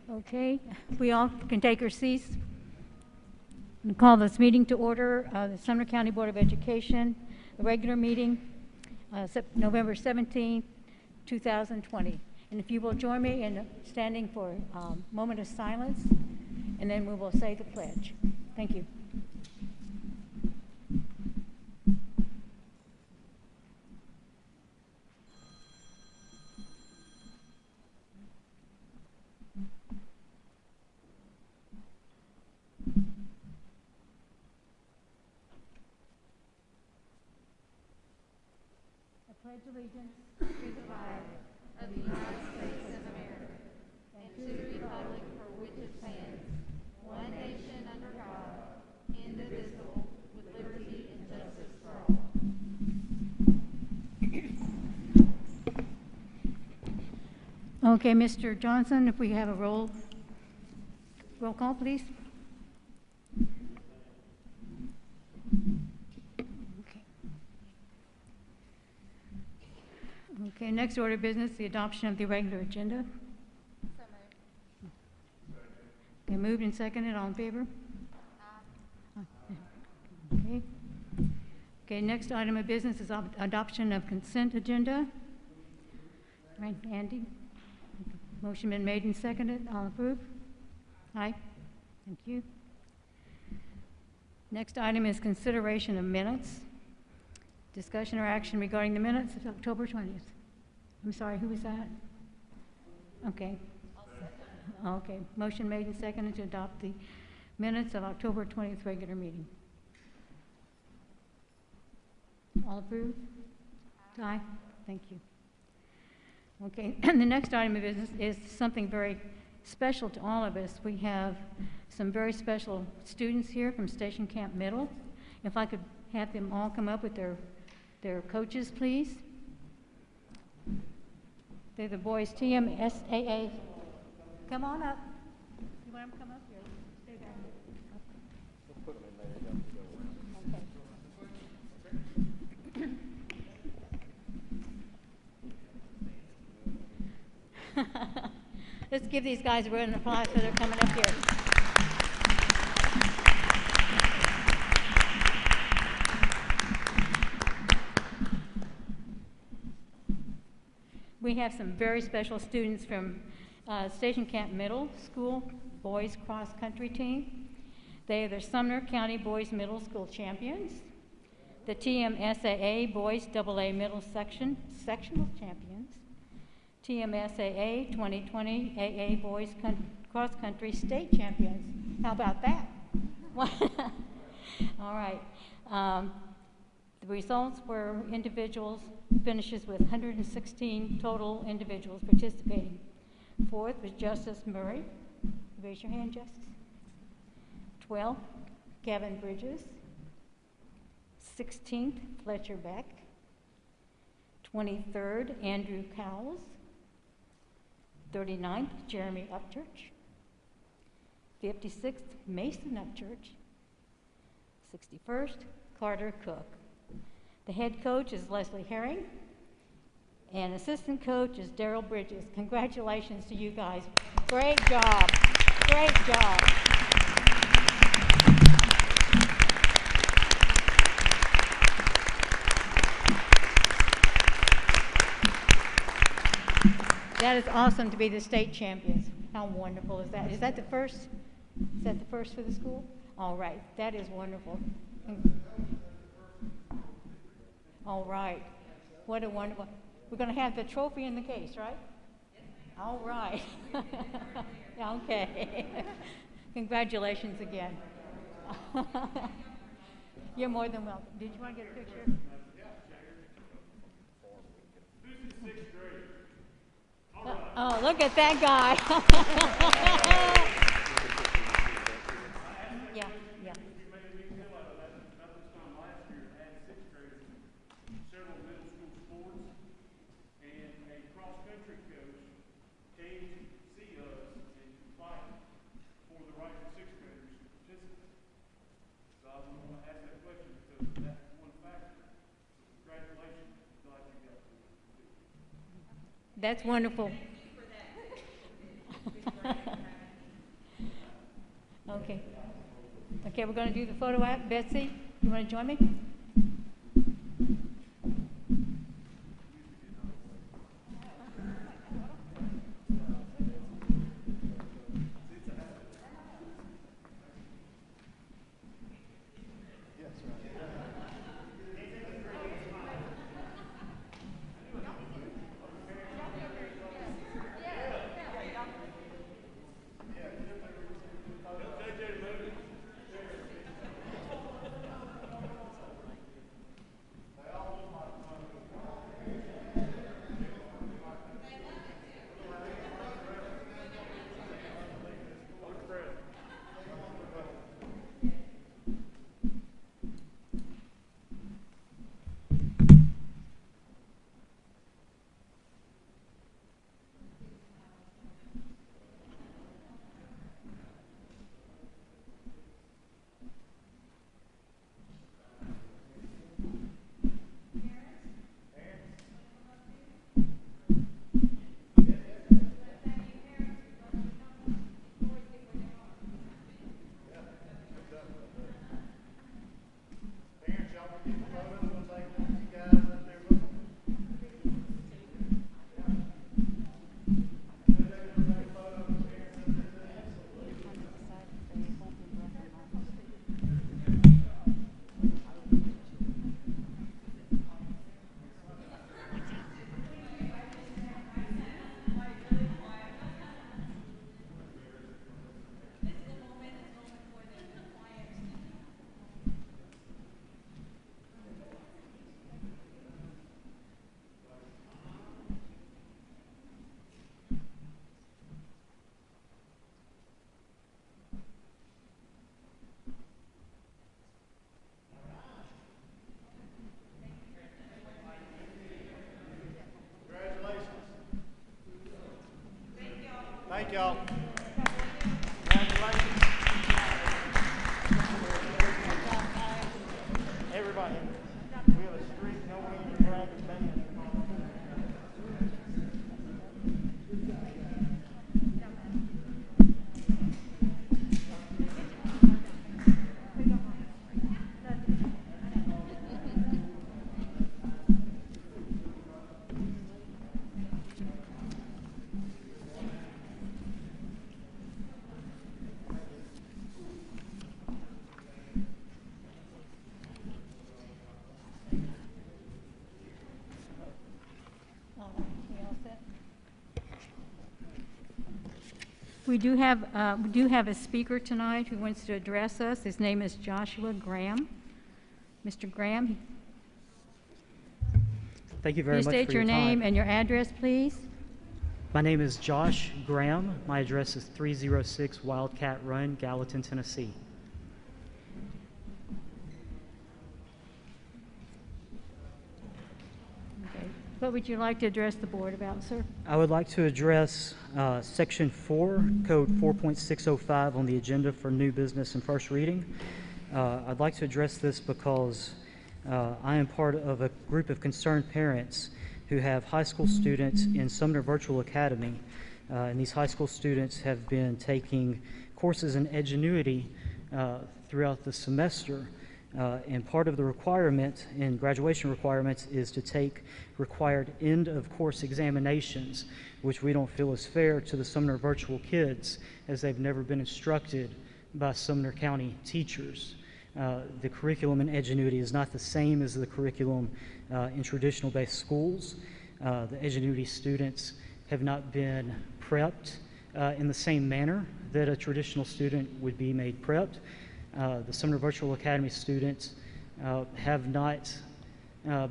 Okay, we all can take our seats and call this meeting to order. The Sumner County Board of Education, the regular meeting, November 17th, 2020. And if you will join me in standing for a moment of silence, and then we will say the pledge. Thank you. I pledge allegiance to the flag of the United States of America and to the republic for which it stands, one nation under God, indivisible, with liberty and justice for all. Okay, Mr. Johnson, if we have a roll call, please. Okay, next order of business, the adoption of the regular agenda. So moved. Okay, moved and seconded, all in favor? Okay. Okay, next item of business is adoption of consent agenda. Right, Andy? Motion been made and seconded, all approve? Aye, thank you. Next item is consideration of minutes. Discussion or action regarding the minutes of October 20th. I'm sorry, who was that? Okay. Okay, motion made and seconded to adopt the minutes of October 20th regular meeting. All approved? Aye. Thank you. Okay, and the next item of business is something very special to all of us. We have some very special students here from Station Camp Middle. If I could have them all come up with their coaches, please. They're the boys TMSAA. Come on up. You want them to come up here? Stay there. We'll put them in there. Okay. Let's give these guys a round of applause for their coming up here. We have some very special students from Station Camp Middle School Boys Cross Country Team. They are the Sumner County Boys Middle School champions, the TMSAA Boys AA Middle Sectional champions, TMSAA 2020 AA Boys Cross Country State champions. How about that? All right. The results were individuals finishes with 116 total individuals participating. Fourth was Justice Murray. Raise your hand, Justice. 12th, Kevin Bridges. 16th, Fletcher Beck. 23rd, Andrew Cowles. 39th, Jeremy Upchurch. 56th, Mason Upchurch. 61st, Carter Cook. The head coach is Leslie Herring, and assistant coach is Daryl Bridges. Congratulations to you guys. Great job. Great job. That is awesome to be the state champions. How wonderful is that? Is that the first? Is that the first for the school? All right. That is wonderful. All right. What a wonderful. We're going to have the trophy in the case, right? All right. Yeah, okay. Congratulations again. You're more than welcome. Did you want to get a picture? Who's in sixth grade? Oh, look at that guy. Yeah, yeah. You made a big deal out of that. About this time last year, I had sixth graders in several middle school sports, and a cross-country coach came to see us and to fight for the right of sixth graders to participate. So I want to ask that question because of that one factor. So congratulations. Glad you got to do it. That's wonderful. Okay. Okay, we're going to do the photo app. Betsy, you want to join me? Thank y'all. Congratulations. Everybody, we have a streak, no one can grab his band. We do have a speaker tonight who wants to address us. His name is Joshua Graham. Mr. Graham, Thank you very please much state for your your name time. and your address, please. My name is Josh Graham. My address is 306 Wildcat Run, Gallatin, Tennessee. Okay. What would you like to address the board about, sir? I would like to address Section 4, Code 4.605 on the agenda for new business and first reading. I'd like to address this because I am part of a group of concerned parents who have high school students in Sumner Virtual Academy. And these high school students have been taking courses in Edgenuity throughout the semester. And part of the requirement in graduation requirements is to take required end-of-course examinations, which we don't feel is fair to the Sumner Virtual kids, as they've never been instructed by Sumner County teachers. The curriculum in Edgenuity is not the same as the curriculum in traditional-based schools. The Edgenuity students have not been prepped in the same manner that a traditional student would be made prepped. The Sumner Virtual Academy students have not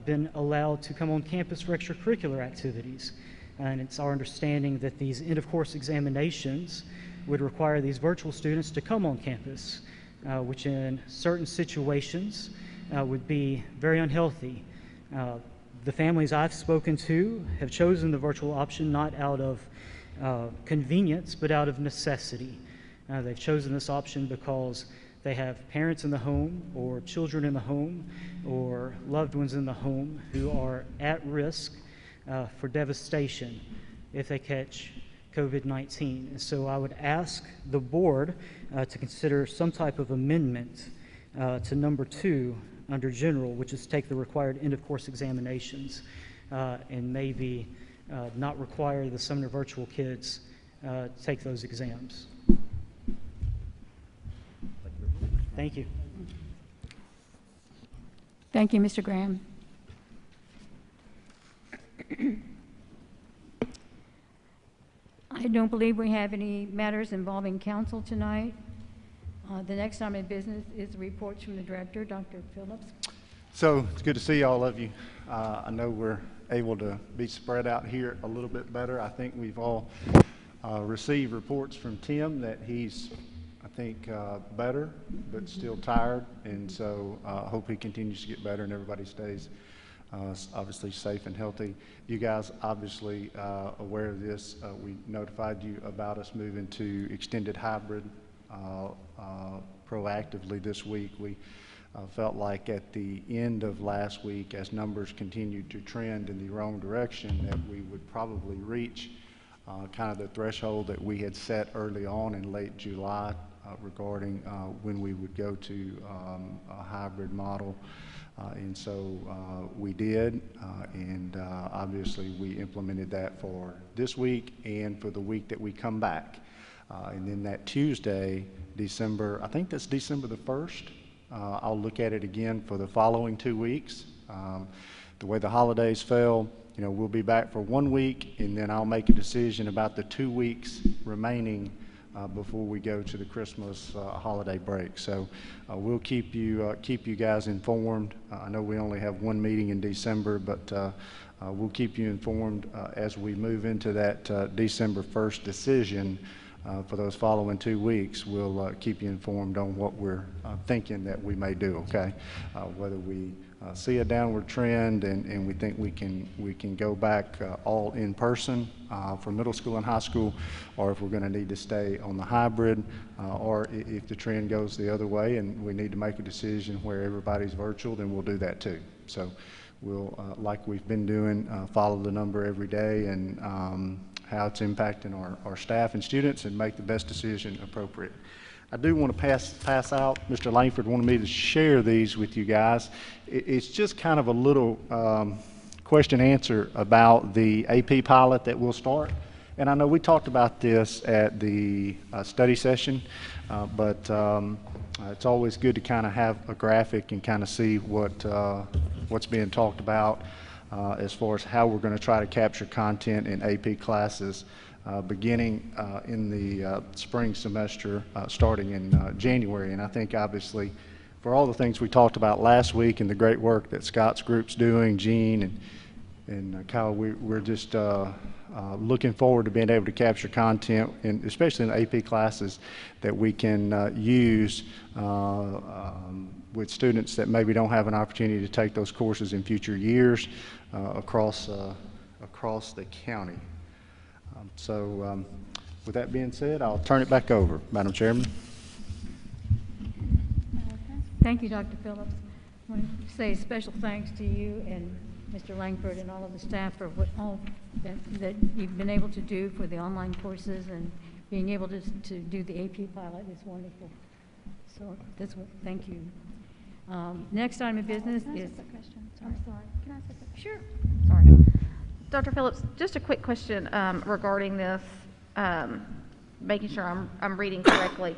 been allowed to come on campus for extracurricular activities. And it's our understanding that these end-of-course examinations would require these virtual students to come on campus, which in certain situations would be very unhealthy. The families I've spoken to have chosen the virtual option not out of convenience, but out of necessity. They've chosen this option because they have parents in the home, or children in the home, or loved ones in the home who are at risk for devastation if they catch COVID-19. And so I would ask the board to consider some type of amendment to number 2 under general, which is take the required end-of-course examinations and maybe not require the Sumner virtual kids to take those exams. Thank you. Thank you, Mr. Graham. I don't believe we have any matters involving council tonight. The next item of business is reports from the director, Dr. Phillips. So it's good to see all of you. I know we're able to be spread out here a little bit better. I think we've all received reports from Tim that he's, I think, better, but still tired. And so I hope he continues to get better and everybody stays obviously safe and healthy. You guys obviously aware of this. We notified you about us moving to extended hybrid proactively this week. We felt like at the end of last week, as numbers continued to trend in the wrong direction, that we would probably reach kind of the threshold that we had set early on in late July regarding when we would go to a hybrid model. And so we did, and obviously we implemented that for this week and for the week that we come back. And then that Tuesday, December, I think that's December the 1st, I'll look at it again for the following 2 weeks. The way the holidays fell, you know, we'll be back for 1 week, and then I'll make a decision about the 2 weeks remaining before we go to the Christmas holiday break. So we'll keep you guys informed. I know we only have 1 meeting in December, but we'll keep you informed as we move into that December 1st decision. For those following 2 weeks, we'll keep you informed on what we're thinking that we may do, okay? Whether we see a downward trend and we think we can go back all in person for middle school and high school, or if we're going to need to stay on the hybrid, or if the trend goes the other way and we need to make a decision where everybody's virtual, then we'll do that too. So we'll, like we've been doing, follow the number every day and how it's impacting our staff and students and make the best decision appropriate. I do want to pass out, Mr. Langford wanted me to share these with you guys. It's just kind of a little question answer about the AP pilot that we'll start. And I know we talked about this at the study session, but it's always good to kind of have a graphic and kind of see what's being talked about as far as how we're going to try to capture content in AP classes beginning in the spring semester starting in January. And I think obviously for all the things we talked about last week and the great work that Scott's group's doing, Gene and Kyle, we're just looking forward to being able to capture content, and especially in the AP classes that we can use with students that maybe don't have an opportunity to take those courses in future years across the county. So with that being said, I'll turn it back over, Madam Chairman. Thank you, Dr. Phillips. I want to say special thanks to you and Mr. Langford and all of the staff for all that you've been able to do for the online courses, and being able to do the AP pilot is wonderful. So thank you. Next item of business is. I'm sorry. Can I ask a question? Sure. Sorry. Dr. Phillips, just a quick question regarding this, making sure I'm reading correctly.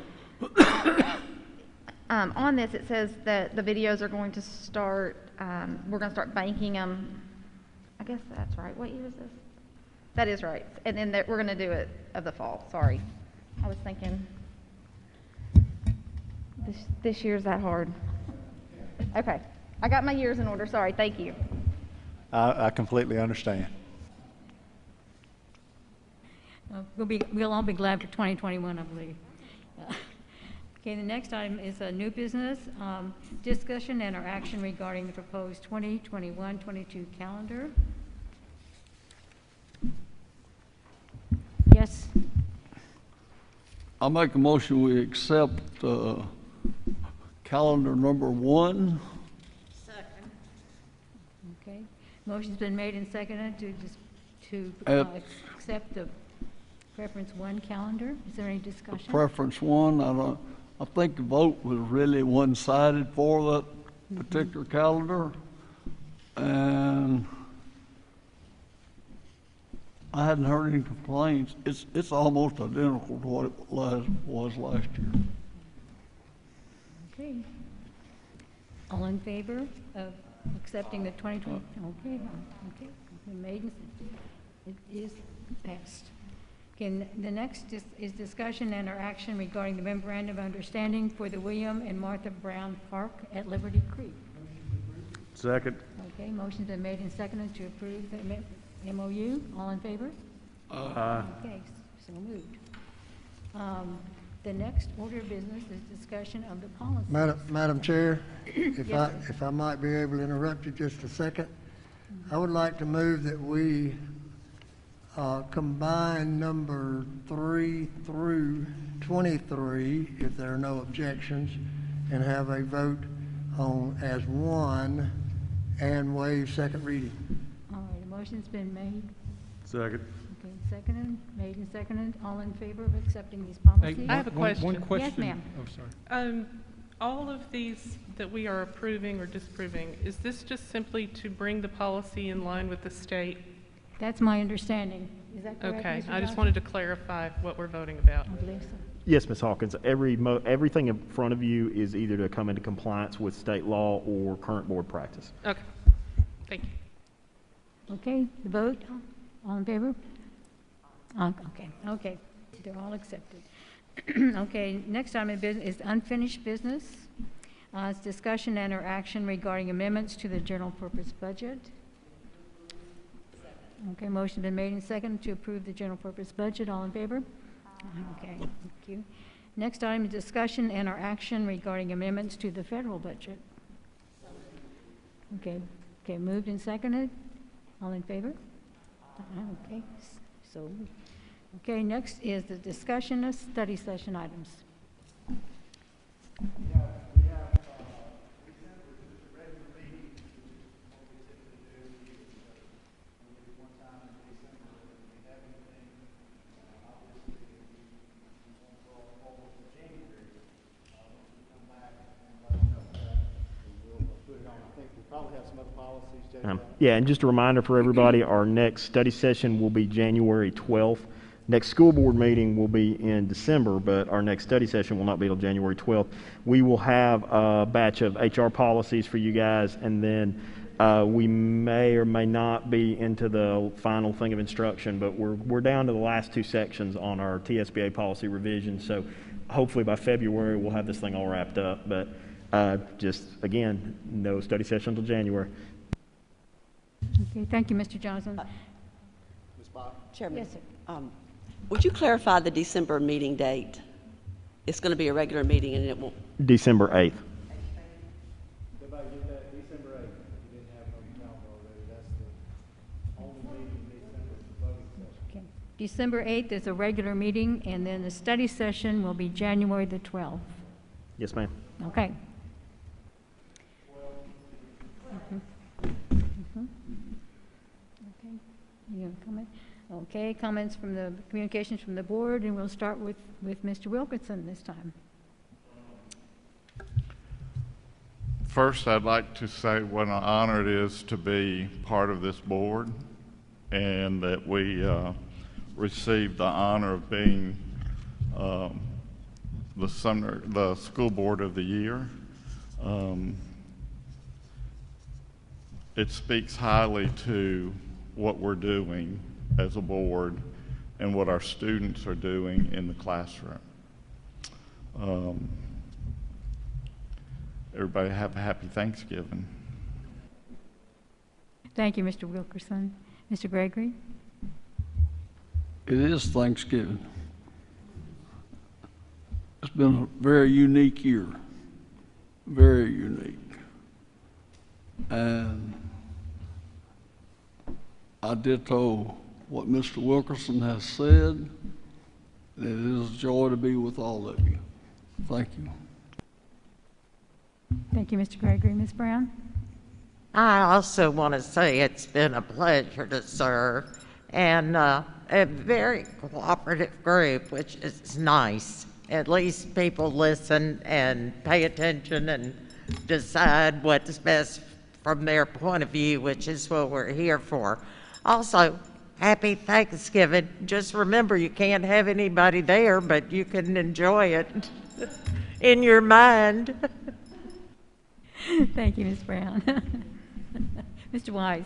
On this, it says that the videos are going to start, we're going to start banking them. I guess that's right. What year is this? That is right. And then we're going to do it of the fall. Sorry. I was thinking this year's that hard. Okay. I got my years in order. Sorry. Thank you. I completely understand. We'll all be glad for 2021, I believe. Okay, the next item is a new business, discussion and or action regarding the proposed 2021-22 calendar. Yes. I'll make a motion we accept calendar number 1. Second. Okay. Motion's been made and seconded to accept the preference one calendar. Is there any discussion? Preference one, I think the vote was really one-sided for that particular calendar. And I hadn't heard any complaints. It's almost identical to what it was last year. Okay. All in favor of accepting the 2020? Okay, okay. Made and it is passed. Okay, the next is discussion and or action regarding the memorandum of understanding for the William and Martha Brown Park at Liberty Creek. Second. Okay, motion's been made and seconded to approve the MOU. All in favor? Aye. Okay, so moved. The next order of business is discussion of the policy. Madam Chair, Yes, sir. if I might be able to interrupt you just a second, I would like to move that we combine number 3 through 23, if there are no objections, and have a vote on as one and waive second reading. All right, a motion's been made. Second. Okay, seconded, made and seconded. All in favor of accepting these policies? I have a question. One question. Yes, ma'am. Oh, sorry. All of these that we are approving or disapproving, is this just simply to bring the policy in line with the state? That's my understanding. Is that correct, Okay, Mr. I just Johnson? wanted to clarify what we're voting about. I believe so. Yes, Ms. Hawkins. Everything in front of you is either to come into compliance with state law or current board practice. Okay, thank you. Okay, the vote, all in favor? Okay, they're all accepted. Okay, next item of business is unfinished business. It's discussion and or action regarding amendments to the general purpose budget. Okay, motion been made and seconded to approve the general purpose budget. All in favor? Okay, thank you. Next item is discussion and or action regarding amendments to the federal budget. Okay, moved and seconded. All in favor? Okay, so, okay, next is the discussion of study session items. Yeah, and just a reminder for everybody, our next study session will be January 12th. Next school board meeting will be in December, but our next study session will not be until January 12th. We will have a batch of HR policies for you guys, and then we may or may not be into the final thing of instruction, but we're down to the last two sections on our TSBA policy revision. So hopefully by February we'll have this thing all wrapped up. But just again, no study session until January. Okay, thank you, Mr. Johnson. Chairman, Yes, sir. would you clarify the December meeting date? It's going to be a regular meeting and it won't. December 8th. Everybody get that? December 8th. You didn't have no calendar already. That's the only meeting in December for voting session. Okay. December 8th is a regular meeting, and then the study session will be January the 12th. Yes, ma'am. Okay. Okay. You have a comment? Okay, comments from the communications from the board, and we'll start with Mr. Wilkinson this time. First, I'd like to say what an honor it is to be part of this board, and that we received the honor of being the school board of the year. It speaks highly to what we're doing as a board and what our students are doing in the classroom. Everybody have a happy Thanksgiving. Thank you, Mr. Wilkerson. Mr. Gregory? It is Thanksgiving. It's been a very unique year, very unique. And I ditto what Mr. Wilkerson has said. It is a joy to be with all of you. Thank you. Thank you, Mr. Gregory. Ms. Brown? I also want to say it's been a pleasure to serve, and a very cooperative group, which is nice. At least people listen and pay attention and decide what's best from their point of view, which is what we're here for. Also, happy Thanksgiving. Just remember, you can't have anybody there, but you can enjoy it in your mind. Thank you, Ms. Brown. Mr. Wise.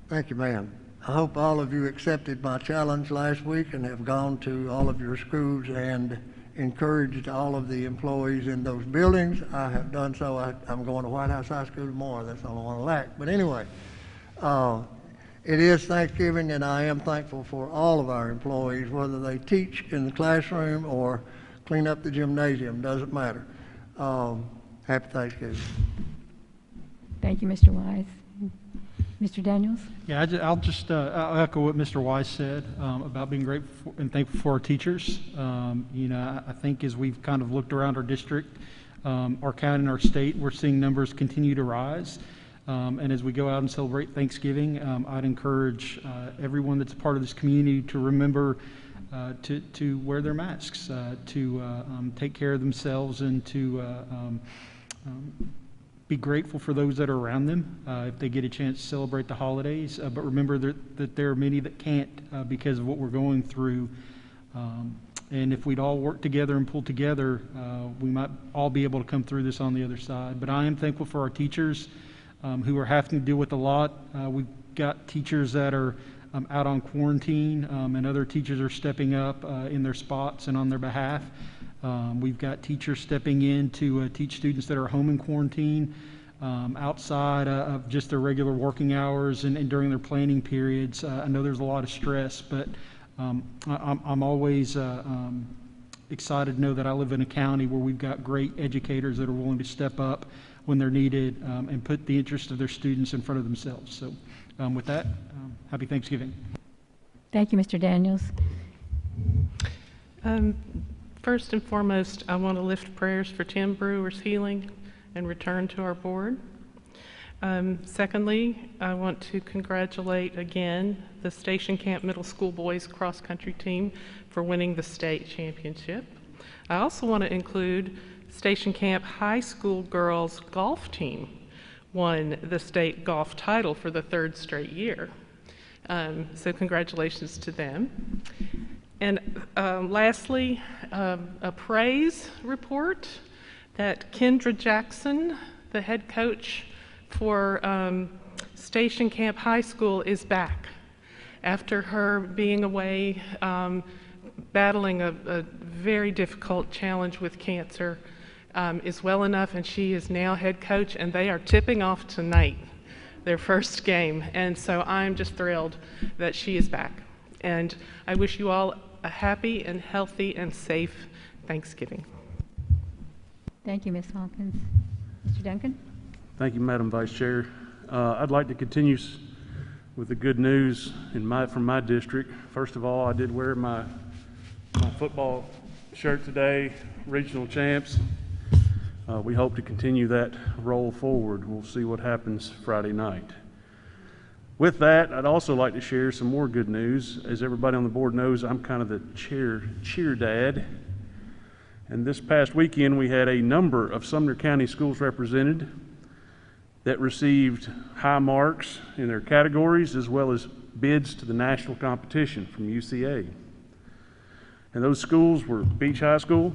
Thank you, ma'am. I hope all of you accepted my challenge last week and have gone to all of your schools and encouraged all of the employees in those buildings. I have done so. I'm going to White House High School tomorrow. That's the only one I lack. But anyway, it is Thanksgiving, and I am thankful for all of our employees, whether they teach in the classroom or clean up the gymnasium, doesn't matter. Happy Thanksgiving. Thank you, Mr. Wise. Mr. Daniels? Yeah, I'll echo what Mr. Wise said about being grateful and thankful for our teachers. I think as we've kind of looked around our district, our county and our state, we're seeing numbers continue to rise. And as we go out and celebrate Thanksgiving, I'd encourage everyone that's a part of this community to remember to wear their masks, to take care of themselves, and to be grateful for those that are around them if they get a chance to celebrate the holidays. But remember that there are many that can't because of what we're going through. And if we'd all work together and pull together, we might all be able to come through this on the other side. But I am thankful for our teachers who are having to deal with a lot. We've got teachers that are out on quarantine, and other teachers are stepping up in their spots and on their behalf. We've got teachers stepping in to teach students that are home in quarantine, outside of just their regular working hours and during their planning periods. I know there's a lot of stress, but I'm always excited to know that I live in a county where we've got great educators that are willing to step up when they're needed and put the interest of their students in front of themselves. So with that, happy Thanksgiving. Thank you, Mr. Daniels. First and foremost, I want to lift prayers for Tim Brewer's healing and return to our board. Secondly, I want to congratulate again the Station Camp Middle School boys cross country team for winning the state championship. I also want to include Station Camp High School girls golf team won the state golf title for the third straight year. So congratulations to them. And lastly, a praise report that Kendra Jackson, the head coach for Station Camp High School, is back after her being away battling a very difficult challenge with cancer, is well enough, and she is now head coach, and they are tipping off tonight, their first game. And so I'm just thrilled that she is back. And I wish you all a happy and healthy and safe Thanksgiving. Thank you, Ms. Hawkins. Mr. Duncan? Thank you, Madam Vice Chair. I'd like to continue with the good news from my district. First of all, I did wear my football shirt today, regional champs. We hope to continue that roll forward. We'll see what happens Friday night. With that, I'd also like to share some more good news. As everybody on the board knows, I'm kind of the cheer dad. And this past weekend, we had a number of Sumner County schools represented that received high marks in their categories, as well as bids to the national competition from UCA. And those schools were Beach High School,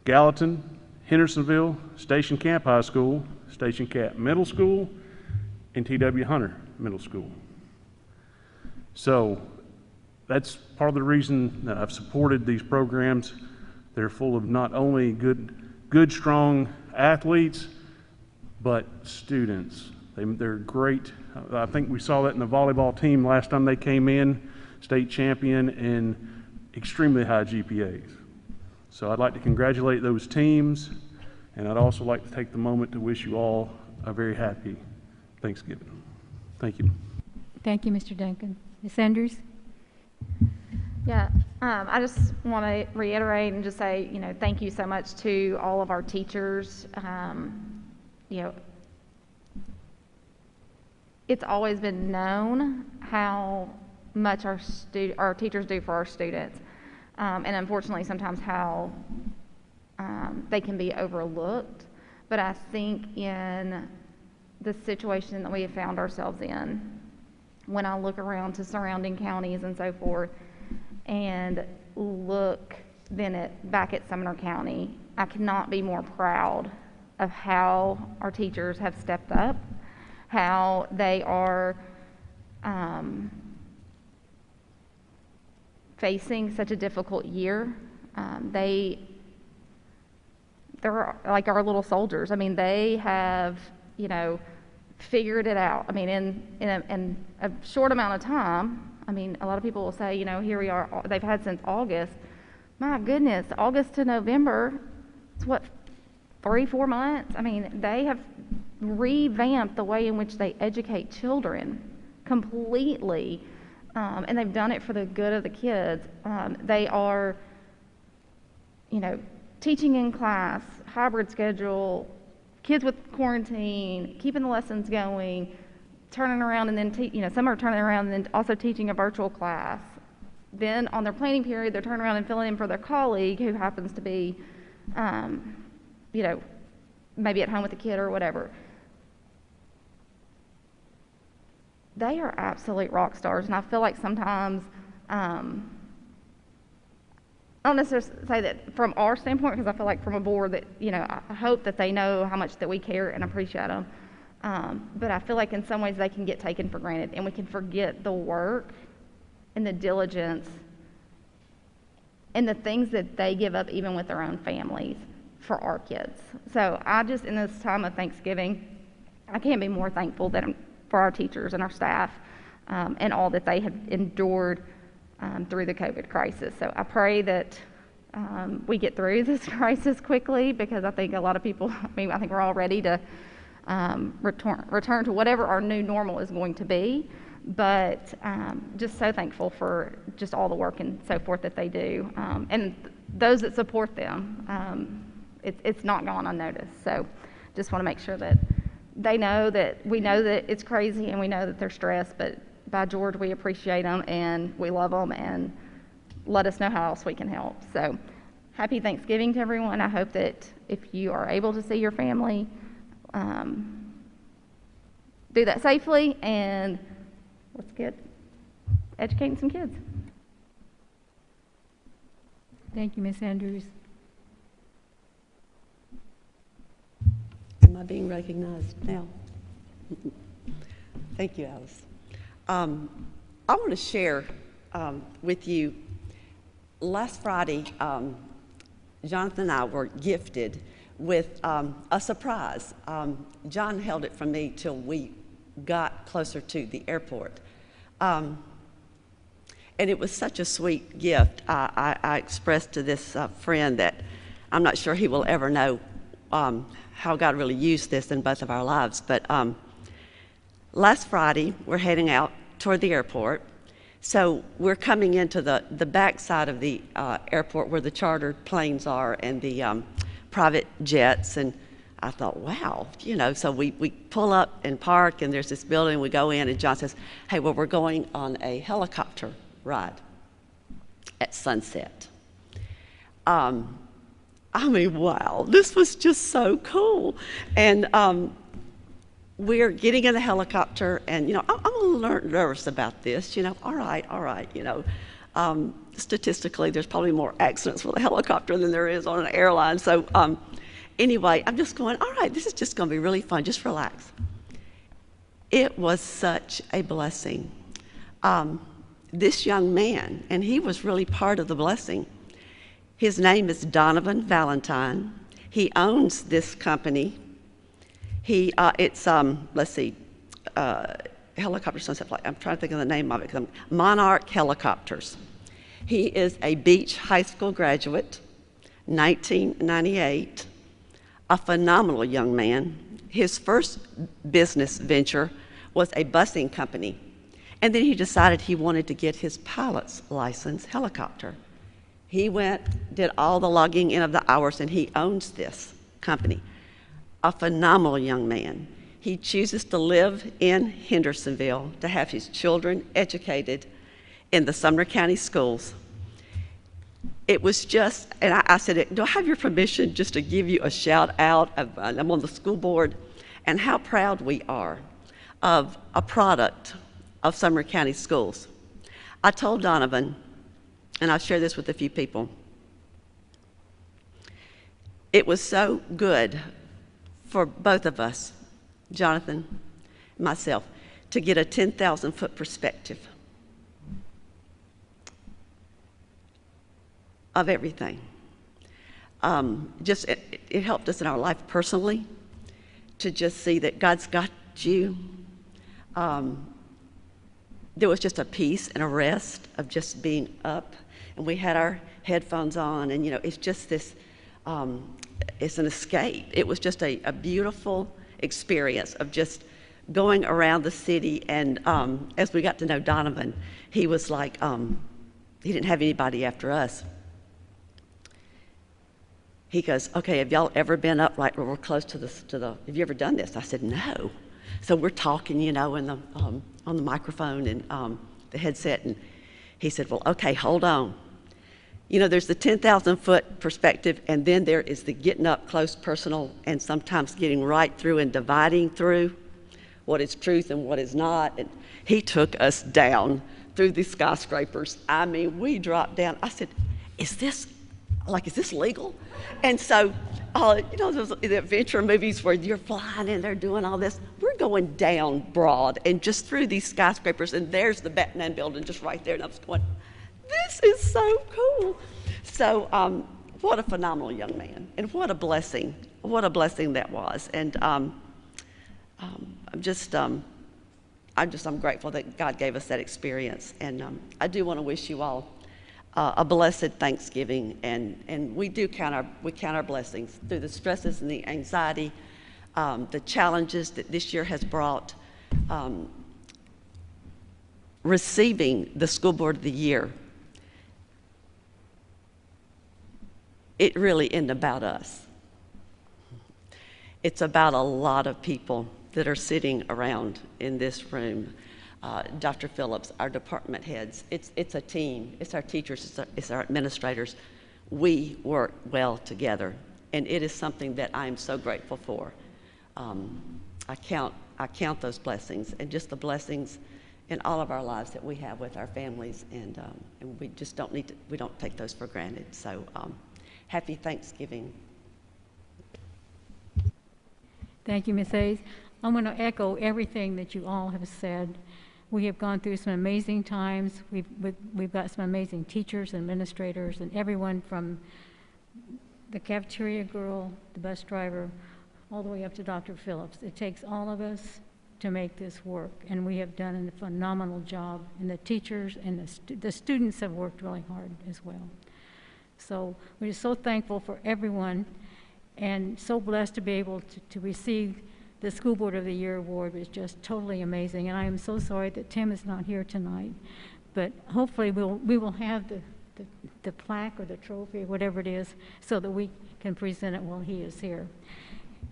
Gallatin, Hendersonville, Station Camp High School, Station Camp Middle School, and T.W. Hunter Middle School. So that's part of the reason that I've supported these programs. They're full of not only good, strong athletes, but students. They're great. I think we saw that in the volleyball team last time they came in, state champion and extremely high GPAs. So I'd like to congratulate those teams, and I'd also like to take the moment to wish you all a very happy Thanksgiving. Thank you. Thank you, Mr. Duncan. Ms. Sanders? Yeah, I just want to reiterate and just say, thank you so much to all of our teachers. it's always been known how much our teachers do for our students, and unfortunately sometimes how they can be overlooked. But I think in the situation that we have found ourselves in, when I look around to surrounding counties and so forth, and look then back at Sumner County, I cannot be more proud of how our teachers have stepped up, how they are facing such a difficult year. They're like our little soldiers. I mean, they have, figured it out. I mean, in a short amount of time. I mean, a lot of people will say, here we are, they've had since August. My goodness, August to November, it's what, 3-4 months? I mean, they have revamped the way in which they educate children completely, and they've done it for the good of the kids. They are, teaching in class, hybrid schedule, kids with quarantine, keeping the lessons going, turning around and then, some are turning around and then also teaching a virtual class. Then on their planning period, they're turning around and filling in for their colleague who happens to be, maybe at home with a kid or whatever. They are absolute rock stars, and I feel like sometimes, I don't necessarily say that from our standpoint, because I feel like from a board that, I hope that they know how much that we care and appreciate them. But I feel like in some ways they can get taken for granted, and we can forget the work and the diligence and the things that they give up even with their own families for our kids. So I just, in this time of Thanksgiving, I can't be more thankful for our teachers and our staff and all that they have endured through the COVID crisis. So I pray that we get through this crisis quickly, because I think a lot of people, I think we're all ready to return to whatever our new normal is going to be. But just so thankful for just all the work and so forth that they do, and those that support them. It's not gone unnoticed. So just want to make sure that they know that we know that it's crazy and we know that they're stressed, but by George, we appreciate them and we love them, and let us know how else we can help. So happy Thanksgiving to everyone. I hope that if you are able to see your family, do that safely, and let's get educating some kids. Thank you, Ms. Andrews. Am I being recognized now? Thank you, Alice. I want to share with you, last Friday, Jonathan and I were gifted with a surprise. John held it from me till we got closer to the airport. And it was such a sweet gift. I expressed to this friend that I'm not sure he will ever know how God really used this in both of our lives. But last Friday, we're heading out toward the airport. So we're coming into the back side of the airport where the chartered planes are and the private jets. And I thought, wow, so we pull up and park, and there's this building. We go in, and John says, hey, well, we're going on a helicopter ride at sunset. Wow, this was just so cool. And we're getting in a helicopter, and, I'm a little nervous about this, all right. Statistically, there's probably more accidents with a helicopter than there is on an airline. So anyway, I'm just going, all right, this is just going to be really fun. Just relax. It was such a blessing. This young man, and he was really part of the blessing. His name is Donovan Valentine. He owns this company. It's helicopter sunset flight. I'm trying to think of the name of it. Monarch Helicopters. He is a Beach High School graduate, 1998, a phenomenal young man. His first business venture was a busing company. And then he decided he wanted to get his pilot's license helicopter. He went, did all the logging in of the hours, and he owns this company. A phenomenal young man. he chooses to live in Hendersonville to have his children educated in the Sumner County schools. It was just, and I said, do I have your permission just to give you a shout out? I'm on the school board, and how proud we are of a product of Sumner County schools. I told Donovan, and I'll share this with a few people, it was so good for both of us, Jonathan and myself, to get a 10,000-foot perspective of everything. It helped us in our life personally to just see that God's got you. There was just a peace and a rest of just being up, and we had our headphones on, and it's just this, it's an escape. It was just a beautiful experience of just going around the city, and as we got to know Donovan, he was like, he didn't have anybody after us. He goes, okay, have y'all ever been up right where we're close to the, have you ever done this? I said, no. So we're talking, in the, on the microphone and the headset, and he said, well, okay, hold on. There's the 10,000-foot perspective, and then there is the getting up close, personal, and sometimes getting right through and dividing through what is truth and what is not. And he took us down through the skyscrapers. I mean, we dropped down. I said, is this legal? And so, those the adventure movies where you're flying and they're doing all this. We're going down Broad and just through these skyscrapers, and there's the Batman building just right there. And I was going, this is so cool. So, what a phenomenal young man, and what a blessing that was. And I'm grateful that God gave us that experience. And I do want to wish you all a blessed Thanksgiving, and we count our blessings through the stresses and the anxiety, the challenges that this year has brought. Receiving the School Board of the Year, it really isn't about us. It's about a lot of people that are sitting around in this room. Dr. Phillips, our department heads, it's a team. It's our teachers, it's our administrators. We work well together, and it is something that I'm so grateful for. I count those blessings, and just the blessings in all of our lives that we have with our families, and we just we don't take those for granted. So happy Thanksgiving. Thank you, Ms. Hayes. I'm going to echo everything that you all have said. We have gone through some amazing times. We've got some amazing teachers and administrators, and everyone from the cafeteria girl, the bus driver, all the way up to Dr. Phillips. It takes all of us to make this work, and we have done a phenomenal job, and the teachers and the students have worked really hard as well. So we're just so thankful for everyone, and so blessed to be able to receive the School Board of the Year award. Was just totally amazing, and I am so sorry that Tim is not here tonight, but hopefully we will have the plaque or the trophy or whatever it is so that we can present it while he is here.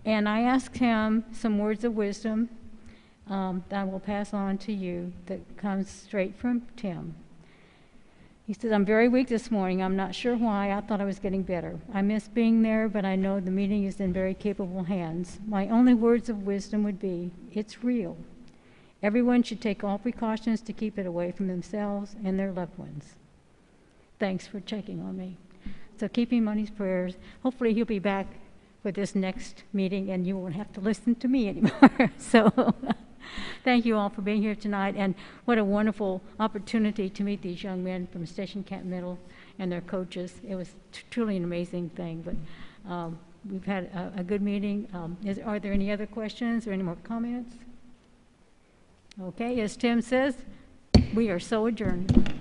And I asked him some words of wisdom that I will pass on to you that comes straight from Tim. He says, I'm very weak this morning. I'm not sure why. I thought I was getting better. I miss being there, but I know the meeting is in very capable hands. My only words of wisdom would be, it's real. Everyone should take all precautions to keep it away from themselves and their loved ones. Thanks for checking on me. So keep him on his prayers. Hopefully he'll be back for this next meeting and you won't have to listen to me anymore. So thank you all for being here tonight, and what a wonderful opportunity to meet these young men from Station Camp Middle and their coaches. It was truly an amazing thing, but we've had a good meeting. Are there any other questions or any more comments? Okay, as Tim says, we are so adjourned.